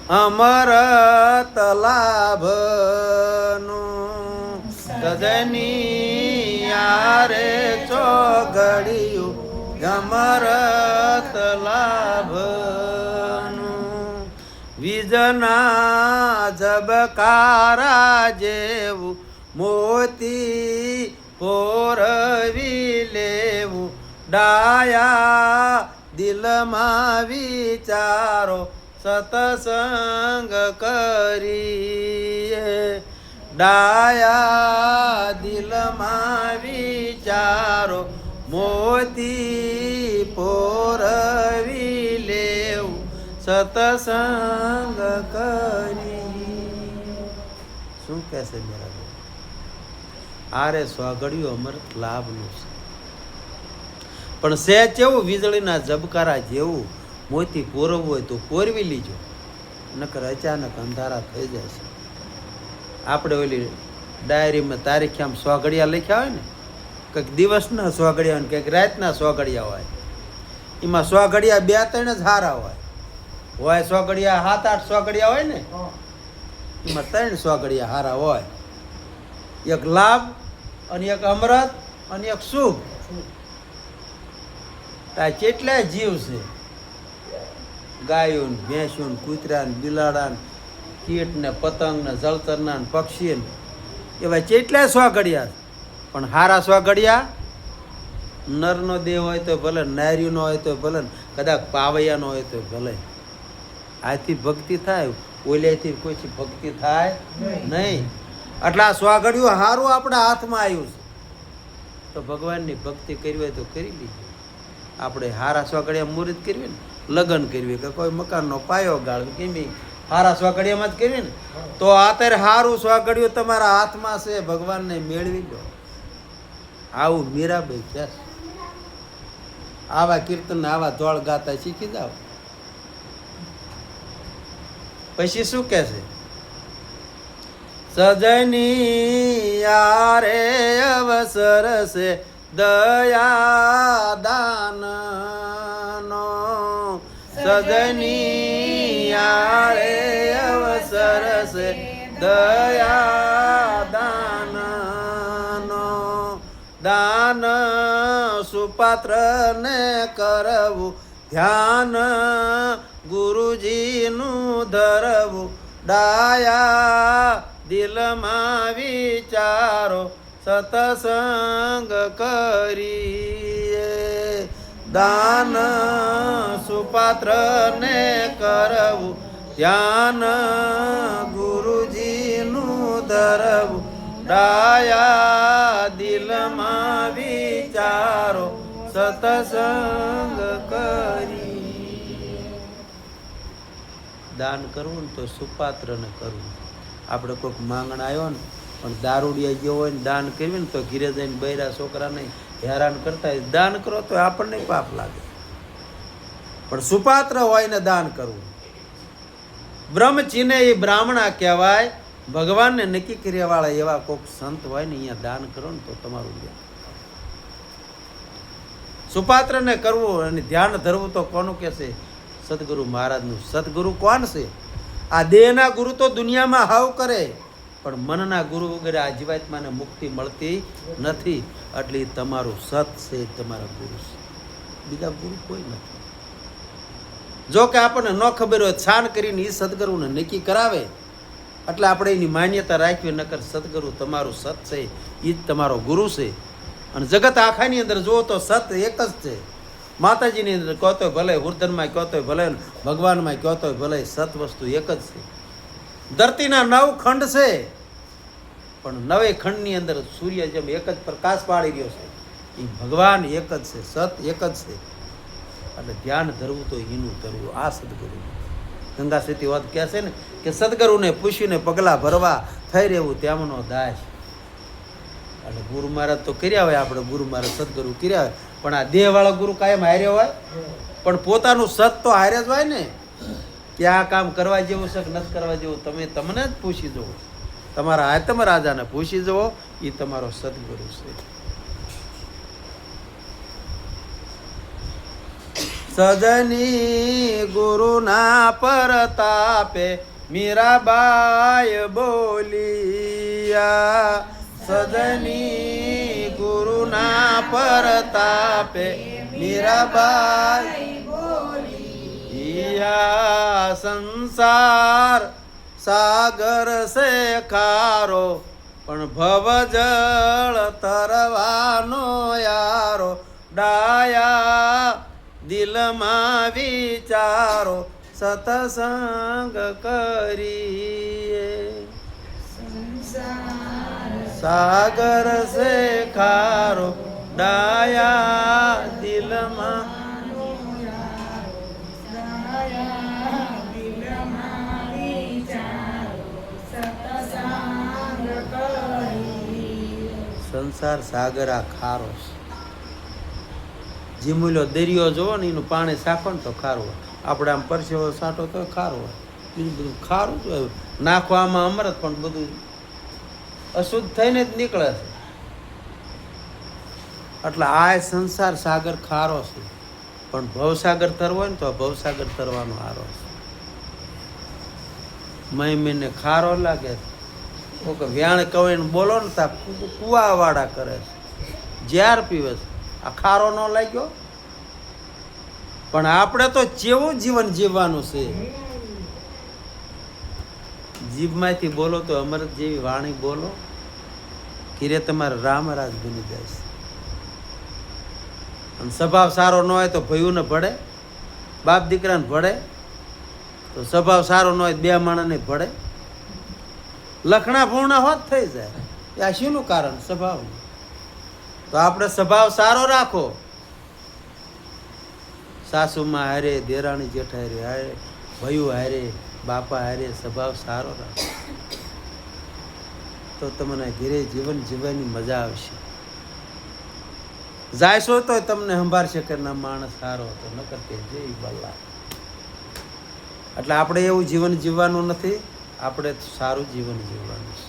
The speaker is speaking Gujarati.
અમરત લાભનું સજની યારે ચોઘડિયું અમરત લાભનું વીજના ઝબકારા જેવું મોતી પોરવી લેવું ડાયા દિલમાં વિચારો સતસંગ કરીએ ડાયા દિલમાં વિચારો મોતી પોરવી લેવું સતસંગ કરી. શું કહેશે મેરા આરે સ્વાગડ્યું અમૃત લાભનું છે પણ સે કેવું વીજળીના ઝબકારા જેવું મોતી પોરવવું હોય તો પોરવી લીજો નકર અચાનક અંધારા થઈ જાય છે. આપણે ઓલી ડાયરીમાં તારીખ આમ સ્વાગડિયા લખ્યા હોય ને કંઈક દિવસના સ્વાગડિયા હોય ને કંઈક રાતના સ્વાગડિયા હોય એમાં સ્વાગડિયા 2-3 જ હારા હોય સ્વાગડિયા 7-8 સ્વાગડિયા હોય ને એમાં 3 સ્વાગડિયા હારા હોય એક લાભ અને એક અમૃત અને એક શુભ. આ કેટલા જીવ છે ગાયો ને ભેંસો ને કૂતરા ને બિલાડા ને કીટ ને પતંગ ને જળતરના ને પક્ષી ને એવા કેટલા સ્વાગડિયા પણ હારા સ્વાગડિયા નરનો દેહ હોય તો ભલે નાર્યુંનો હોય તો ભલે કદાચ પાવૈયાનો હોય તો ભલે. આથી ભક્તિ થાય ઓલેથી કોઈ ભક્તિ થાય નહીં. એટલે આ સ્વાગડિયું સારું આપણા હાથમાં આવ્યું છે તો ભગવાનની ભક્તિ કરવી હોય તો કરી લીધી. આપણે હારા સ્વાગડિયા મુહૂર્ત કરવી ને લગ્ન કરવી કે કોઈ મકાનનો પાયો ગાળવી કેમ હારા સ્વાગડિયામાં જ કરવી ને તો અત્યારે હારું સ્વાગડિયું તમારા હાથમાં છે ભગવાનને મેળવી લો. આવું મીરાબાઈ કહે છે. આવા કીર્તન આવા ધોળ ગાતા શીખી જાઓ. પછી શું કહે છે સજની યારે અવસર છે દયા દાનનો સજની યારે અવસર છે દયા દાનનો દાન સુપાત્ર ને કરવું ધ્યાન ગુરુજીનું ધરવું ડાયા દિલમાં વિચારો સતસંગ કરીએ દાન સુપાત્ર ને કરવું ધ્યાન ગુરુજીનું ધરવું ડાયા દિલમાં વિચારો સતસંગ કરી. દાન કરવું ને તો સુપાત્ર ને કરવું. આપણે કોઈક માંગણ આવ્યો ને પણ દારૂડિયા ગયો હોય ને દાન કરવી ને તો ઘીરે જઈને બૈરા છોકરાને હેરાન કરતા હોય દાન કરો તો આપણને પાપ લાગે. પણ સુપાત્ર હોય ને દાન કરવું. બ્રહ્મચીને એ બ્રાહ્મણા કહેવાય. ભગવાનને નક્કી કર્યા વાળા એવા કોઈક સંત હોય ને અહીંયા દાન કરો ને તો તમારું ધ્યાન સુપાત્ર ને કરવું અને ધ્યાન ધરવું તો કોનું કહેશે સદગુરુ મહારાજનું. સદગુરુ કોણ છે? આ દેહના ગુરુ તો દુનિયામાં હાવ કરે પણ મનના ગુરુ વગેરે આ જીવાત્માને મુક્તિ મળતી નથી. એટલે તમારું સત છે તમારા ગુરુ છે, બીજા ગુરુ કોઈ નથી. જો કે આપણને ન ખબર હોય છાન કરીને એ સદગુરુને નક્કી કરાવે એટલે આપણે એની માન્યતા રાખવી. નકર સદગુરુ તમારું સત છે એ જ તમારો ગુરુ છે. અને જગત આખાની અંદર જુઓ તો સત એક જ છે. માતાજીની અંદર કહેતો ભલે, હુરધનમાં કહેતો ભલે, ભગવાનમાં કહેતો ભલે, સત વસ્તુ એક જ છે. ધરતીના 9 ખંડ છે પણ 9 ખંડની અંદર સૂર્ય જેમ એક જ પ્રકાશ પાડી રહ્યો છે એ ભગવાન એક જ છે, સત એક જ છે. એટલે ધ્યાન ધરવું તો એનું ધરવું. આ સદગુરુ ગંગા સેતી વાત કહે છે ને કે સદગુરુને પૂછીને પગલાં ભરવા થઈ રહેવું તેમનો દાસ. એટલે ગુરુ મહારાજ તો કર્યા હોય, આપણે ગુરુ મહારાજ સદગુરુ કર્યા હોય પણ આ દેહવાળો ગુરુ કાયમ હાર્યો હોય પણ પોતાનું સત તો હારે જ હોય ને કે આ કામ કરવા જેવું છે કે નથી કરવા જેવું તમને જ પૂછી જુઓ. તમારા આત્મ રાજાને પૂછી જુઓ, એ તમારો સદગુરુ છે. સજની ગુરુના પરતાપે મીરાબાઈ બોલિયા. સજની ગુરુના પરતાપે મીરાબાઈ બોલિયા. સંસાર સાગર સે ખારો પણ ભવજળ તરવાનો યારો. ડાયા દિલમાં વિચારો સતસંગ કરીએ. સાગર સે ખારો ડાયા દિલમાં. સંસાર સાગર આ ખારો છે. જીમુલો દરિયો જોવો ને એનું પાણી સાખો ને તો ખારું હોય. આપણે આમ પરસેવો સાટો તો ખારું હોય. બીજું બધું ખારું જ હોય. નાખો આમાં અમૃત પણ બધું અશુદ્ધ થઈને જ નીકળે છે. એટલે આ સંસાર સાગર ખારો છે, પણ ભવસાગર તરવો હોય ને તો ભવસાગર તરવાનો હારો છે. મહિને ખારો લાગે છે, વ્યાણ કહીને બોલો ને તા કુવાવાળા કરે છે, ઝેર પીવે છે. આ ખારો ન લાગ્યો? પણ આપણે તો કેવું જીવન જીવવાનું છે. જીભમાંથી બોલો તો અમૃત જેવી વાણી બોલો, કીરે તમારે રામરાજ બની જાય છે. અને સ્વભાવ સારો ન હોય તો ભયુંને ભળે, બાપ દીકરાને ભળે. તો સ્વભાવ સારો ન હોય બે માણસને ભળે. લખણા પૂર્ણા હોત થઈ જાય. આ શીનું કારણ? સ્વભાવનું. તો આપણે સ્વભાવ સારો રાખો. સાસુમાં હારે, દેરાણી જેઠાઈ હારે, ભયું હારે, બાપા હારે સ્વભાવ સારો રાખો તો તમને ઘેરે જીવન જીવવાની મજા આવશે. જાયશો તો તમને સંભાળશે કે ના માણસ સારો હતો, નકર કે જય બલ્લા. એટલે આપણે એવું જીવન જીવવાનું નથી, આપણે સારું જીવન જીવવાનું છે.